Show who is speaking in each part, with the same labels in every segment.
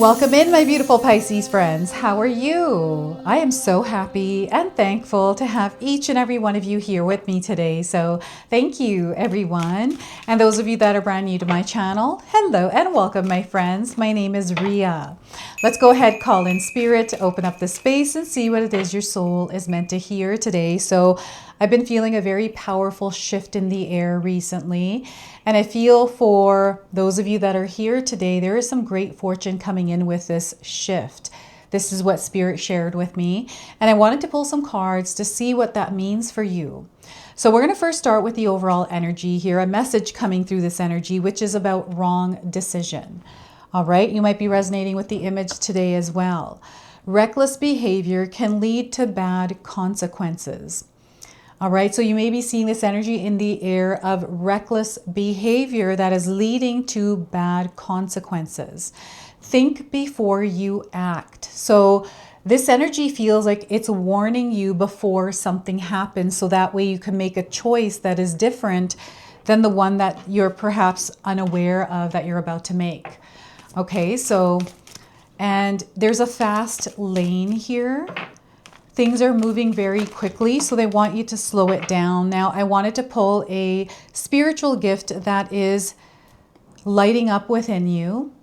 Speaker 1: Welcome in, my beautiful Pisces friends. How are you? I am so happy and thankful to have each and every one of you here with me today. So thank you, everyone. And those of you that are brand new to my channel, hello and welcome, my friends. My name is Ria. Let's go ahead, call in spirit to open up the space and see what it is your soul is meant to hear today. So I've been feeling a very powerful shift in the air recently. And I feel for those of you that are here today, there is some great fortune coming in with this shift. This is what Spirit shared with me. And I wanted to pull some cards to see what that means for you. So we're going to first start with the overall energy here, a message coming through this energy, which is about wrong decision. All right, you might be resonating with the image today as well. Reckless behavior can lead to bad consequences. All right, so you may be seeing this energy in the air of reckless behavior that is leading to bad consequences. Think before you act. So this energy feels like it's warning you before something happens, so that way you can make a choice that is different than the one that you're perhaps unaware of that you're about to make. Okay, so, and there's a fast lane here. Things are moving very quickly, so they want you to slow it down. Now, I wanted to pull a spiritual gift that is lighting up within you.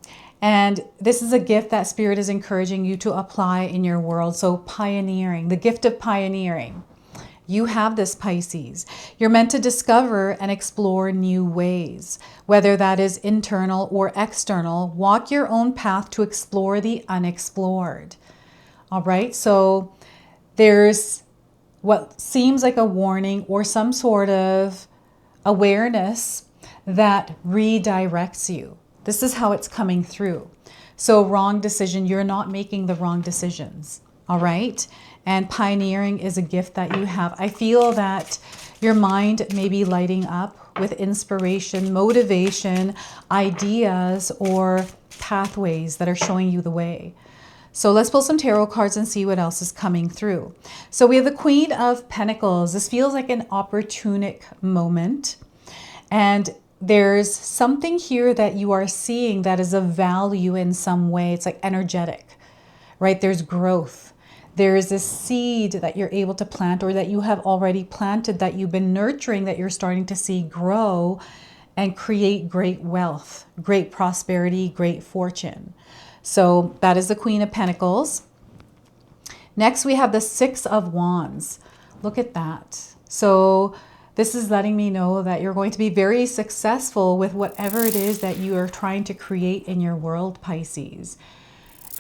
Speaker 1: And this is a gift that Spirit is encouraging you to apply in your world. So pioneering, the gift of pioneering. You have this, Pisces. You're meant to discover and explore new ways, whether that is internal or external. Walk your own path to explore the unexplored. All right, so there's what seems like a warning or some sort of awareness that redirects you. This is how it's coming through. So wrong decision, you're not making the wrong decisions. All right. And pioneering is a gift that you have. I feel that your mind may be lighting up with inspiration, motivation, ideas, or pathways that are showing you the way. So let's pull some tarot cards and see what else is coming through. So we have the Queen of Pentacles. This feels like an opportunic moment. And there's something here that you are seeing that is of value in some way. It's like energetic, right? There's growth. There is a seed that you're able to plant, or that you have already planted, that you've been nurturing, that you're starting to see grow and create great wealth, great prosperity, great fortune. So that is the Queen of Pentacles. Next, we have the Six of Wands. Look at that. So this is letting me know that you're going to be very successful with whatever it is that you are trying to create in your world, Pisces.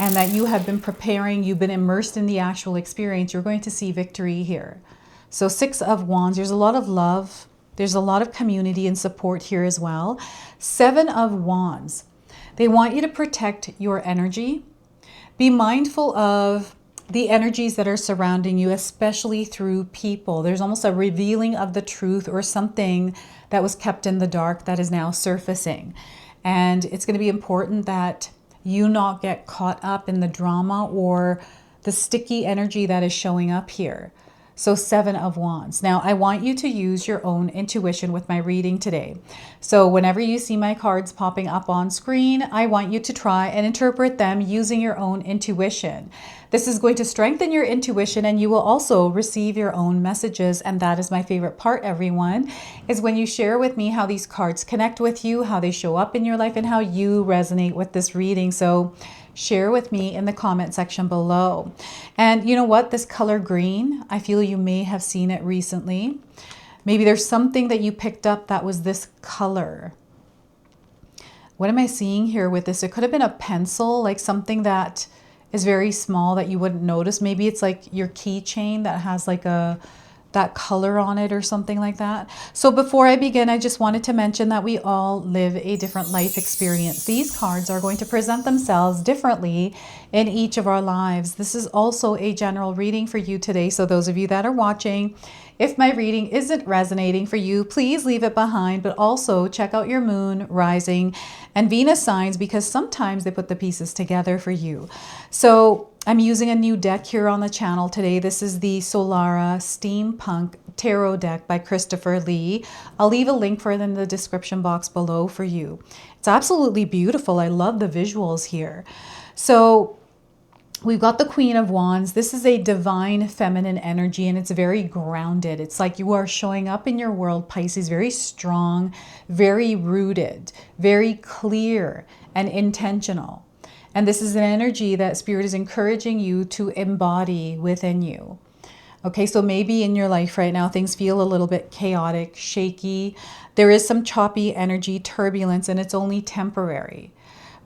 Speaker 1: And that you have been preparing, you've been immersed in the actual experience. You're going to see victory here. So Six of Wands, there's a lot of love. There's a lot of community and support here as well. Seven of Wands. They want you to protect your energy. Be mindful of the energies that are surrounding you, especially through people. There's almost a revealing of the truth or something that was kept in the dark that is now surfacing. And it's going to be important that you not get caught up in the drama or the sticky energy that is showing up here. So Seven of Wands. Now, I want you to use your own intuition with my reading today. So whenever you see my cards popping up on screen, I want you to try and interpret them using your own intuition. This is going to strengthen your intuition, and you will also receive your own messages. And that is my favorite part, everyone, is when you share with me how these cards connect with you, how they show up in your life, and how you resonate with this reading. So share with me in the comment section below. And you know what? This color green, I feel you may have seen it recently. Maybe there's something that you picked up that was this color. What am I seeing here with this? It could have been a pencil, like something that is very small that you wouldn't notice. Maybe it's like your keychain that has like that color on it or something like that. So before I begin, I just wanted to mention that we all live a different life experience. These cards are going to present themselves differently in each of our lives. This is also a general reading for you today. So those of you that are watching, if my reading isn't resonating for you, please leave it behind, but also check out your moon, rising, and Venus signs, because sometimes they put the pieces together for you. So I'm using a new deck here on the channel today. This is the Solara Steampunk Tarot deck by Christopher Lee. I'll leave a link for it in the description box below for you. It's absolutely beautiful. I love the visuals here. So we've got the Queen of Wands. This is a divine feminine energy, and it's very grounded. It's like you are showing up in your world, Pisces, very strong, very rooted, very clear and intentional. And this is an energy that Spirit is encouraging you to embody within you. Okay, so maybe in your life right now, things feel a little bit chaotic, shaky. There is some choppy energy, turbulence, and it's only temporary,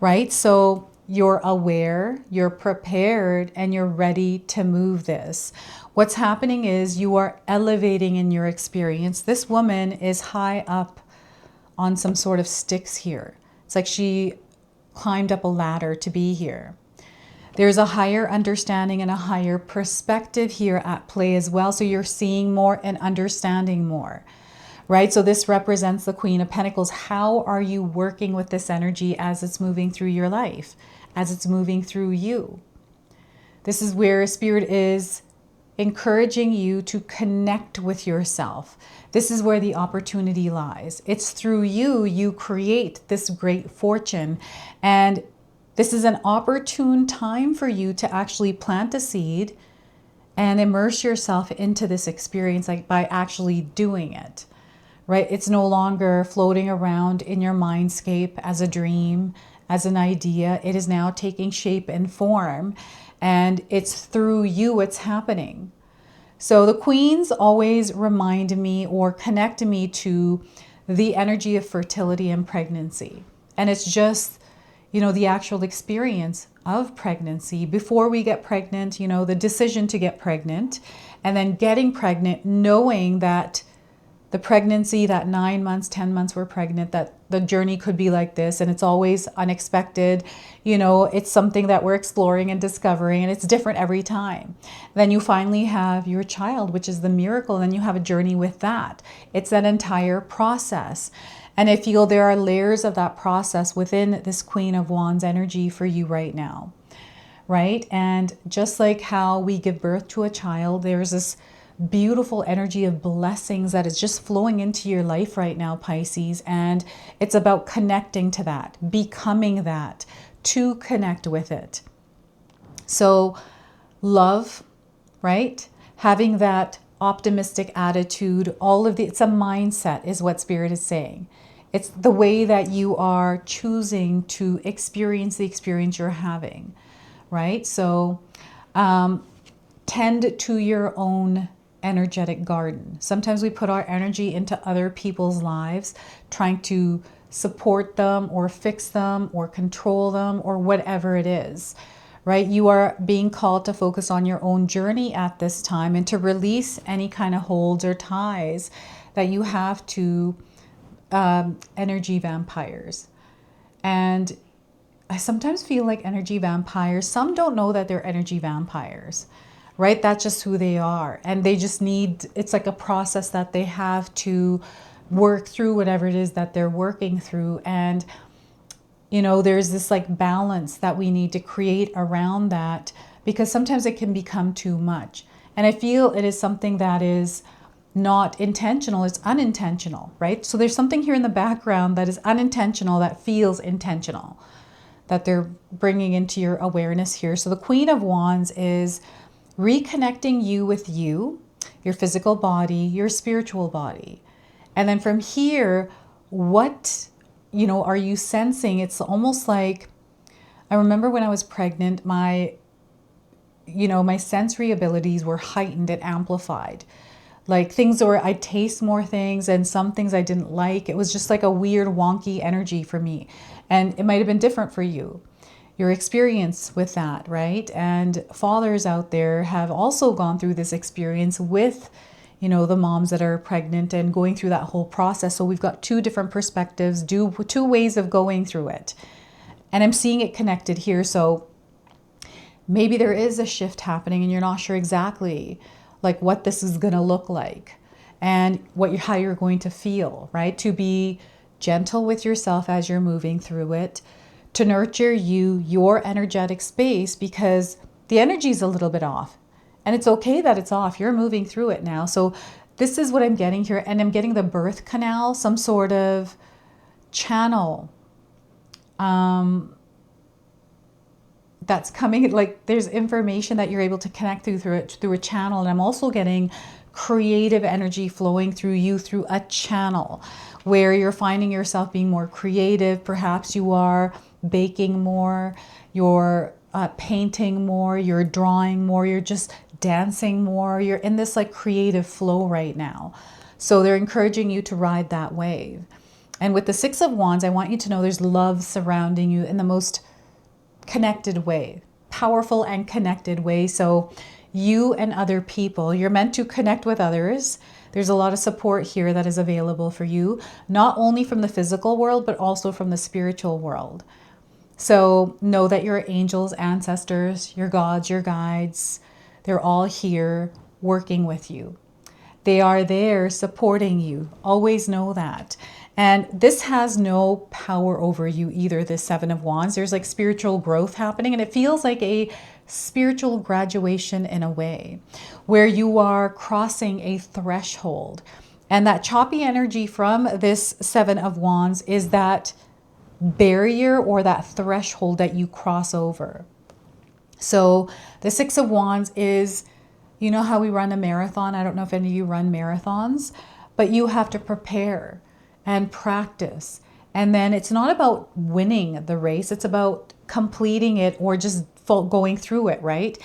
Speaker 1: right? So you're aware, you're prepared, and you're ready to move this. What's happening is you are elevating in your experience. This woman is high up on some sort of sticks here. It's like she climbed up a ladder to be here. There's a higher understanding and a higher perspective here at play as well. So you're seeing more and understanding more, right? So this represents the Queen of Pentacles. How are you working with this energy as it's moving through your life, as it's moving through you? This is where Spirit is encouraging you to connect with yourself. This is where the opportunity lies. It's through you, you create this great fortune. And this is an opportune time for you to actually plant a seed and immerse yourself into this experience, like by actually doing it, right? It's no longer floating around in your mindscape as a dream, as an idea. It is now taking shape and form, and it's through you it's happening. So the queens always remind me or connect me to the energy of fertility and pregnancy. And it's just, you know, the actual experience of pregnancy before we get pregnant, you know, the decision to get pregnant, and then getting pregnant, knowing that the pregnancy, that 9 months, 10 months we're pregnant, that the journey could be like this, and it's always unexpected. You know, it's something that we're exploring and discovering, and it's different every time. Then you finally have your child, which is the miracle, and then you have a journey with that. It's that entire process. And I feel there are layers of that process within this Queen of Wands energy for you right now, right? And just like how we give birth to a child, there's this beautiful energy of blessings that is just flowing into your life right now, Pisces. And it's about connecting to that, becoming that, to connect with it. So love, right? Having that optimistic attitude, it's a mindset is what Spirit is saying. It's the way that you are choosing to experience the experience you're having, right? So tend to your own energetic garden. Sometimes we put our energy into other people's lives, trying to support them or fix them or control them or whatever it is, right? You are being called to focus on your own journey at this time and to release any kind of holds or ties that you have to energy vampires. And I sometimes feel like energy vampires, some don't know that they're energy vampires, right? That's just who they are. And they just need, it's like a process that they have to work through whatever it is that they're working through. And, you know, there's this like balance that we need to create around that, because sometimes it can become too much. And I feel it is something that is not intentional, it's unintentional, right? So there's something here in the background that is unintentional that feels intentional, that they're bringing into your awareness here. So the Queen of Wands is reconnecting you with you, your physical body, your spiritual body. And then from here, what, you know, are you sensing? It's almost like, I remember when I was pregnant, my sensory abilities were heightened and amplified. Like things where I taste more things and some things I didn't like. It was just like a weird wonky energy for me. And it might have been different for you, your experience with that, right? And fathers out there have also gone through this experience with, you know, the moms that are pregnant and going through that whole process. So we've got two different perspectives, two ways of going through it. And I'm seeing it connected here. So maybe there is a shift happening and you're not sure exactly like what this is going to look like and how you're going to feel, right? To be gentle with yourself as you're moving through it, to nurture your energetic space, because the energy is a little bit off and it's okay that it's off. You're moving through it now. So this is what I'm getting here. And I'm getting the birth canal, some sort of channel, that's coming, like there's information that you're able to connect through a channel. And I'm also getting creative energy flowing through you through a channel where you're finding yourself being more creative. Perhaps you are baking more, you're painting more, you're drawing more, you're just dancing more. You're in this like creative flow right now. So they're encouraging you to ride that wave. And with the Six of Wands, I want you to know there's love surrounding you in the most connected way, powerful and connected way. So you and other people, you're meant to connect with others. There's a lot of support here that is available for you, not only from the physical world, but also from the spiritual world. So know that your angels, ancestors, your gods, your guides, they're all here working with you. They are there supporting you. Always know that. And this has no power over you either, this Seven of Wands. There's like spiritual growth happening, and it feels like a spiritual graduation in a way, where you are crossing a threshold. And that choppy energy from this Seven of Wands is that barrier or that threshold that you cross over. So the Six of Wands is, you know how we run a marathon? I don't know if any of you run marathons, but you have to prepare and practice. And then it's not about winning the race. It's about completing it or just going through it, right?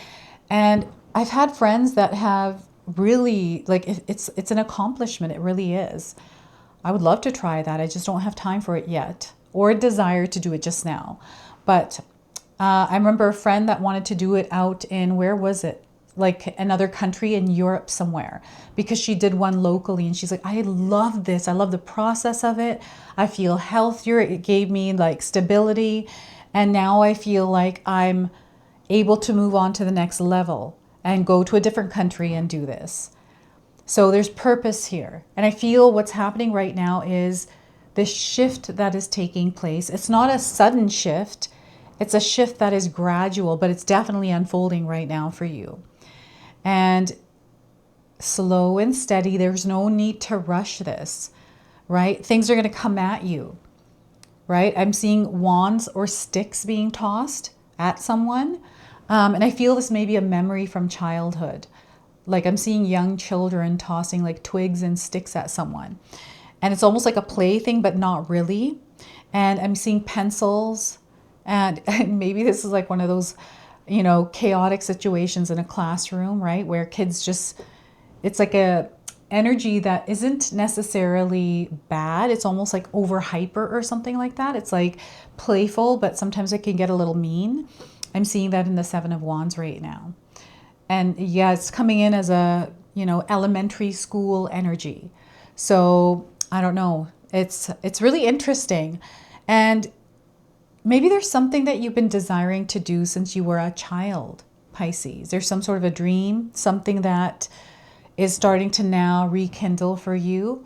Speaker 1: And I've had friends that have really, like, it's an accomplishment. It really is. I would love to try that. I just don't have time for it yet, or a desire to do it just now. But I remember a friend that wanted to do it out in, where was it? Like another country in Europe somewhere, because she did one locally, and she's like, I love this. I love the process of it. I feel healthier. It gave me like stability. And now I feel like I'm able to move on to the next level and go to a different country and do this. So there's purpose here. And I feel what's happening right now is this shift that is taking place. It's not a sudden shift. It's a shift that is gradual, but it's definitely unfolding right now for you. And slow and steady. There's no need to rush this, right? Things are going to come at you, right? I'm seeing wands or sticks being tossed at someone. And I feel this may be a memory from childhood. Like I'm seeing young children tossing like twigs and sticks at someone. And it's almost like a play thing, but not really. And I'm seeing pencils. And maybe this is like one of those, you know, chaotic situations in a classroom, right? Where kids just, it's like a energy that isn't necessarily bad. It's almost like over hyper or something like that. It's like playful, but sometimes it can get a little mean. I'm seeing that in the Seven of Wands right now. And yeah, it's coming in as a, you know, elementary school energy. So I don't know. It's really interesting. And maybe there's something that you've been desiring to do since you were a child, Pisces. There's some sort of a dream, something that is starting to now rekindle for you.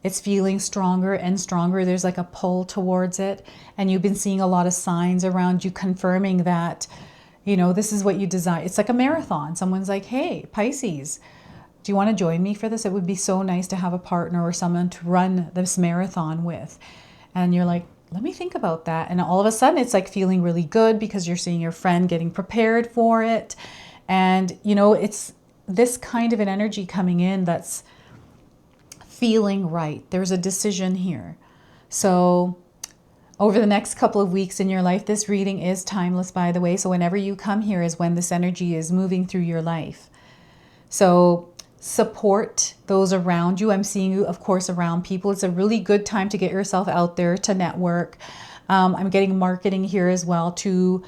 Speaker 1: It's feeling stronger and stronger. There's like a pull towards it. And you've been seeing a lot of signs around you confirming that, you know, this is what you desire. It's like a marathon. Someone's like, hey, Pisces, do you want to join me for this? It would be so nice to have a partner or someone to run this marathon with. And you're like, let me think about that. And all of a sudden it's like feeling really good because you're seeing your friend getting prepared for it. And, you know, it's this kind of an energy coming in that's feeling right. There's a decision here. So over the next couple of weeks in your life, this reading is timeless, by the way. So whenever you come here is when this energy is moving through your life. So support those around you. I'm seeing you, of course, around people. It's a really good time to get yourself out there, to network. I'm getting marketing here as well, to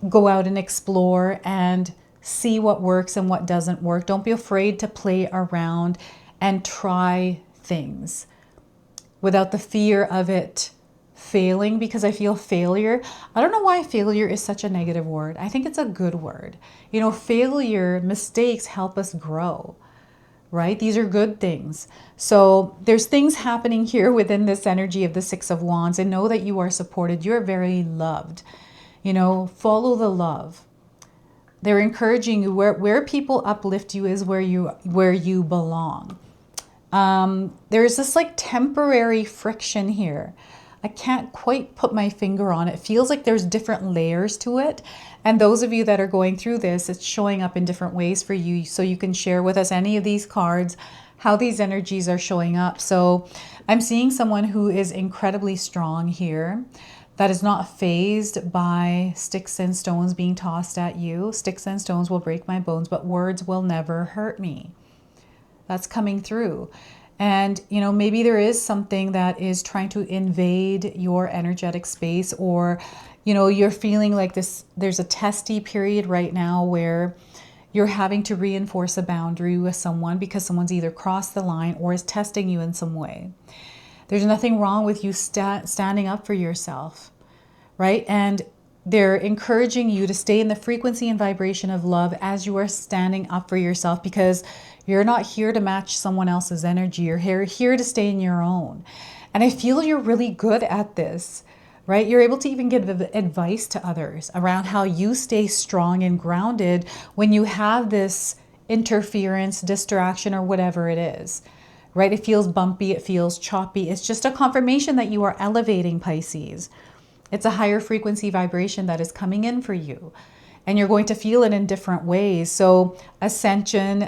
Speaker 1: go out and explore and see what works and what doesn't work. Don't be afraid to play around and try things without the fear of it failing, because I feel failure. I don't know why failure is such a negative word. I think it's a good word. You know, failure, mistakes help us grow, right? These are good things. So there's things happening here within this energy of the Six of Wands, and know that you are supported. You're very loved. You know, follow the love. They're encouraging you. Where people uplift you is where you belong. There's this like temporary friction here. I can't quite put my finger on it. It feels like there's different layers to it. And those of you that are going through this, it's showing up in different ways for you. So you can share with us any of these cards, how these energies are showing up. So I'm seeing someone who is incredibly strong here, that is not fazed by sticks and stones being tossed at you. Sticks and stones will break my bones, but words will never hurt me. That's coming through. And, you know, maybe there is something that is trying to invade your energetic space, or, you know, you're feeling like this, there's a testy period right now where you're having to reinforce a boundary with someone because someone's either crossed the line or is testing you in some way. There's nothing wrong with you standing up for yourself, right? And they're encouraging you to stay in the frequency and vibration of love as you are standing up for yourself, because you're not here to match someone else's energy. You're here to stay in your own. And I feel you're really good at this, right? You're able to even give advice to others around how you stay strong and grounded when you have this interference, distraction, or whatever it is, right? It feels bumpy. It feels choppy. It's just a confirmation that you are elevating, Pisces. It's a higher frequency vibration that is coming in for you, and you're going to feel it in different ways. So ascension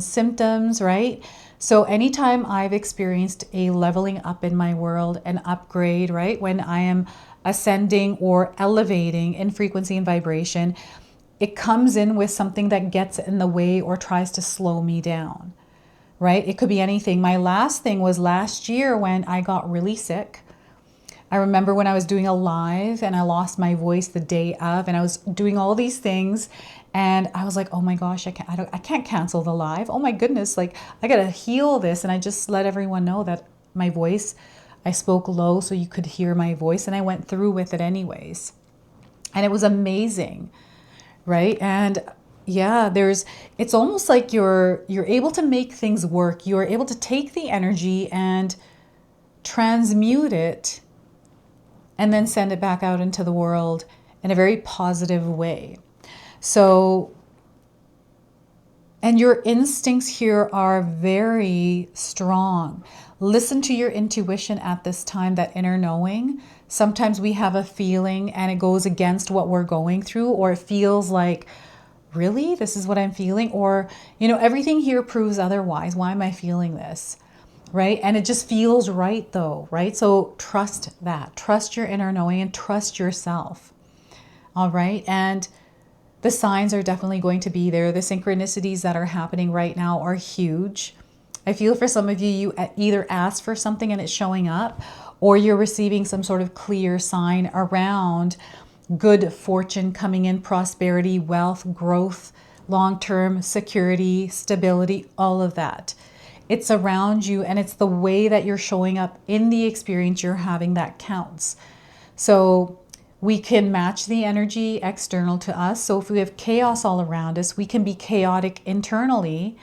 Speaker 1: symptoms, right? So anytime I've experienced a leveling up in my world, an upgrade, right? When I am ascending or elevating in frequency and vibration, it comes in with something that gets in the way or tries to slow me down, right? It could be anything. My last thing was last year when I got really sick. I remember when I was doing a live and I lost my voice the day of, and I was doing all these things, and I was like, oh my gosh, I can't cancel the live. Oh my goodness, like I gotta heal this. And I just let everyone know that my voice, I spoke low so you could hear my voice, and I went through with it anyways. And it was amazing, right? And yeah, it's almost like you're able to make things work. You're able to take the energy and transmute it and then send it back out into the world in a very positive way. So, and your instincts here are very strong. Listen to your intuition at this time, that inner knowing. Sometimes we have a feeling and it goes against what we're going through, or it feels like, really, this is what I'm feeling? Or, you know, everything here proves otherwise. Why am I feeling this? Right? And it just feels right though, right? So trust that. Trust your inner knowing and trust yourself. All right? And the signs are definitely going to be there. The synchronicities that are happening right now are huge. I feel for some of you, you either asked for something and it's showing up, or you're receiving some sort of clear sign around good fortune coming in, prosperity, wealth, growth, long-term security, stability, all of that. It's around you, and it's the way that you're showing up in the experience you're having that counts. So we can match the energy external to us. So if we have chaos all around us, we can be chaotic internally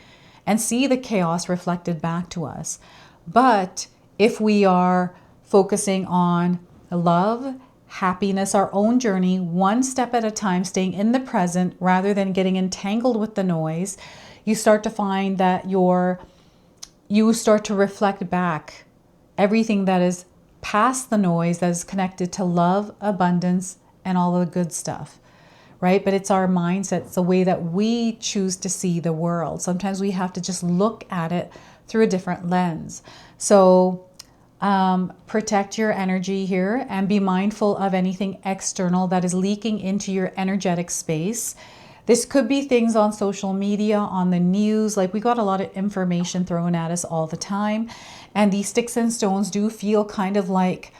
Speaker 1: and see the chaos reflected back to us. But if we are focusing on love, happiness, our own journey, one step at a time, staying in the present rather than getting entangled with the noise, you start to find that you start to reflect back everything that is past the noise, that is connected to love, abundance, and all the good stuff, right? But it's our mindset. It's the way that we choose to see the world. Sometimes we have to just look at it through a different lens. So protect your energy here and be mindful of anything external that is leaking into your energetic space. This could be things on social media, on the news. Like, we got a lot of information thrown at us all the time. And these sticks and stones do feel kind of like,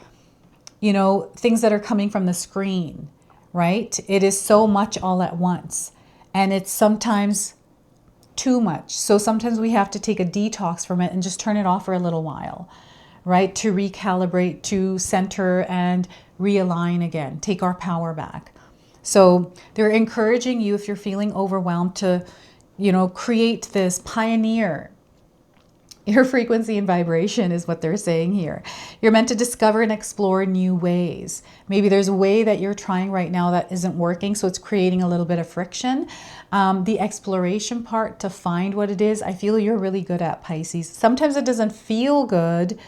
Speaker 1: you know, things that are coming from the screen, right? It is so much all at once. And it's sometimes too much. So sometimes we have to take a detox from it and just turn it off for a little while, right? To recalibrate, to center and realign again, take our power back. So they're encouraging you, if you're feeling overwhelmed, to, you know, create this, pioneer your frequency and vibration is what they're saying here. You're meant to discover and explore new ways. Maybe there's a way that you're trying right now that isn't working, so it's creating a little bit of friction. The exploration part to find what it is, I feel you're really good at, Pisces. Sometimes it doesn't feel good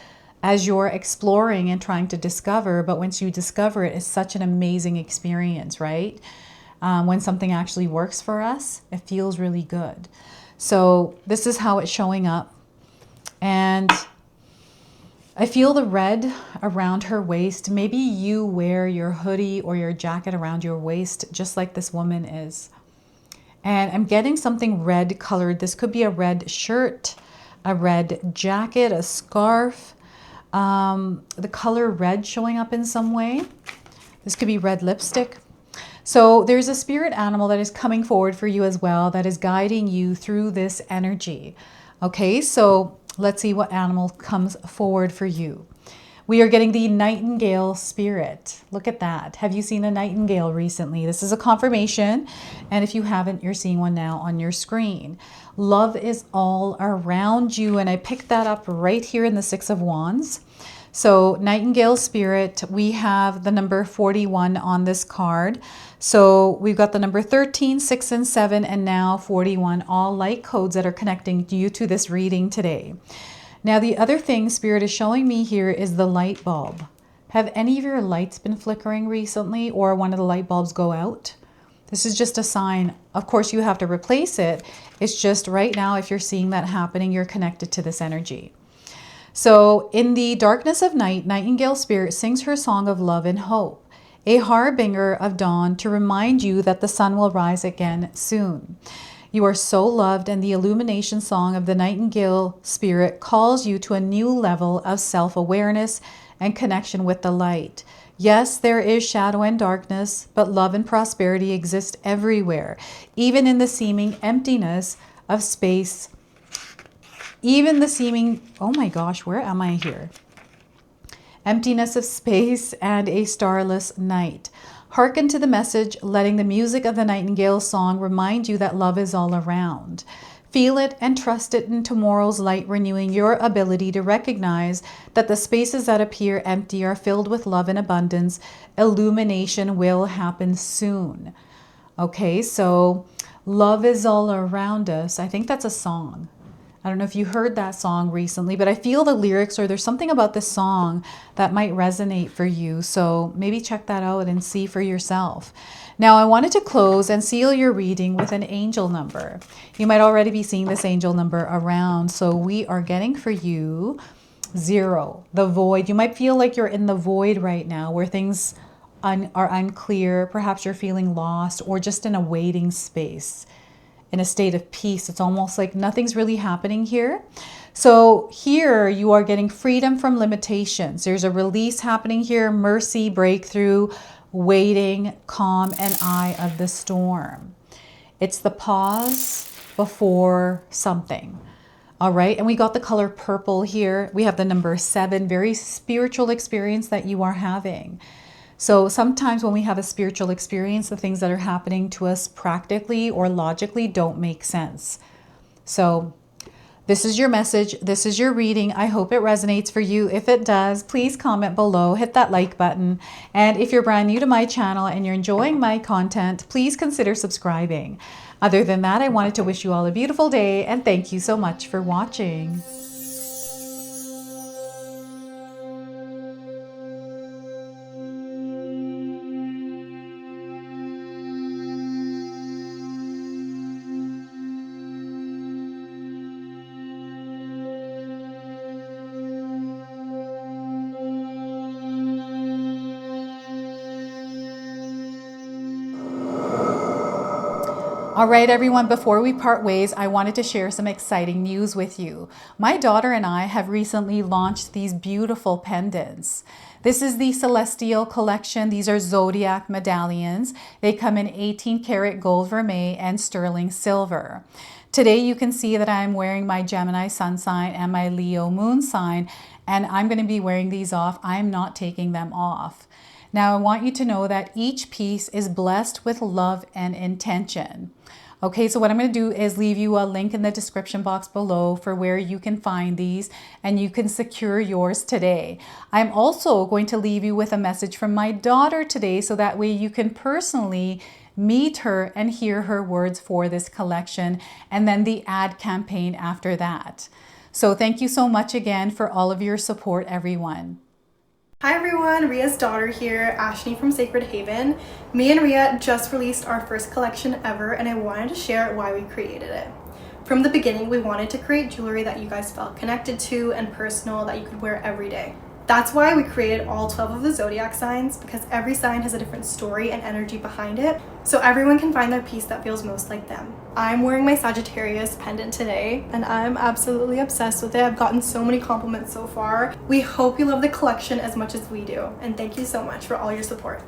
Speaker 1: as you're exploring and trying to discover. But once you discover it, it's such an amazing experience, right? When something actually works for us, it feels really good. So this is how it's showing up. And I feel the red around her waist. Maybe you wear your hoodie or your jacket around your waist, just like this woman is. And I'm getting something red colored. This could be a red shirt, a red jacket, a scarf. The color red showing up in some way. This could be red lipstick. So there's a spirit animal that is coming forward for you as well, that is guiding you through this energy. Okay, so let's see what animal comes forward for you. We are getting the nightingale spirit. Look at that. Have you seen a nightingale recently? This is a confirmation. And if you haven't, you're seeing one now on your screen. Love is all around you. And I picked that up right here in the Six of Wands. So nightingale spirit, we have the number 41 on this card. So we've got the number 13, 6, and 7, and now 41, all light codes that are connecting you to this reading today. Now, the other thing Spirit is showing me here is the light bulb. Have any of your lights been flickering recently, or one of the light bulbs go out? This is just a sign. Of course, you have to replace it. It's just right now, if you're seeing that happening, you're connected to this energy. So in the darkness of night, Nightingale Spirit sings her song of love and hope, a harbinger of dawn to remind you that the sun will rise again soon. You are so loved, and the illumination song of the Nightingale Spirit calls you to a new level of self-awareness and connection with the light. Yes, there is shadow and darkness, but love and prosperity exist everywhere, even in the seeming emptiness of space. Even the seeming, oh my gosh, where am I here? Emptiness of space and a starless night. Hearken to the message, letting the music of the nightingale song remind you that love is all around. Feel it and trust it in tomorrow's light, renewing your ability to recognize that the spaces that appear empty are filled with love and abundance. Illumination will happen soon. Okay, so love is all around us. I think that's a song. I don't know if you heard that song recently, but I feel the lyrics, or there's something about this song that might resonate for you. So maybe check that out and see for yourself. Now, I wanted to close and seal your reading with an angel number. You might already be seeing this angel number around. So we are getting for you 0, the void. You might feel like you're in the void right now, where things are unclear. Perhaps you're feeling lost, or just in a waiting space, in a state of peace. It's almost like nothing's really happening here. So here you are getting freedom from limitations. There's a release happening here, mercy, breakthrough, waiting, calm, and eye of the storm. It's the pause before something. All right, and we got the color purple here. We have the number 7, very spiritual experience that you are having. So sometimes when we have a spiritual experience, the things that are happening to us practically or logically don't make sense. So this is your message. This is your reading. I hope it resonates for you. If it does, please comment below, hit that like button. And if you're brand new to my channel and you're enjoying my content, please consider subscribing. Other than that, I wanted to wish you all a beautiful day, and thank you so much for watching. All right, everyone, before we part ways, I wanted to share some exciting news with you. My daughter and I have recently launched these beautiful pendants. This is the Celestial Collection. These are zodiac medallions. They come in 18 karat gold vermeil and sterling silver. Today you can see that I'm wearing my Gemini sun sign and my Leo moon sign, and I'm going to be wearing these off. I'm not taking them off. Now, I want you to know that each piece is blessed with love and intention. Okay, so what I'm going to do is leave you a link in the description box below for where you can find these, and you can secure yours today. I'm also going to leave you with a message from my daughter today, so that way you can personally meet her and hear her words for this collection, and then the ad campaign after that. So thank you so much again for all of your support, everyone.
Speaker 2: Hi everyone, Ria's daughter here, Ashley from Sacred Haven. Me and Ria just released our first collection ever, and I wanted to share why we created it. From the beginning, we wanted to create jewelry that you guys felt connected to and personal, that you could wear every day. That's why we created all 12 of the zodiac signs, because every sign has a different story and energy behind it, so everyone can find their piece that feels most like them. I'm wearing my Sagittarius pendant today, and I'm absolutely obsessed with it. I've gotten so many compliments so far. We hope you love the collection as much as we do, and thank you so much for all your support.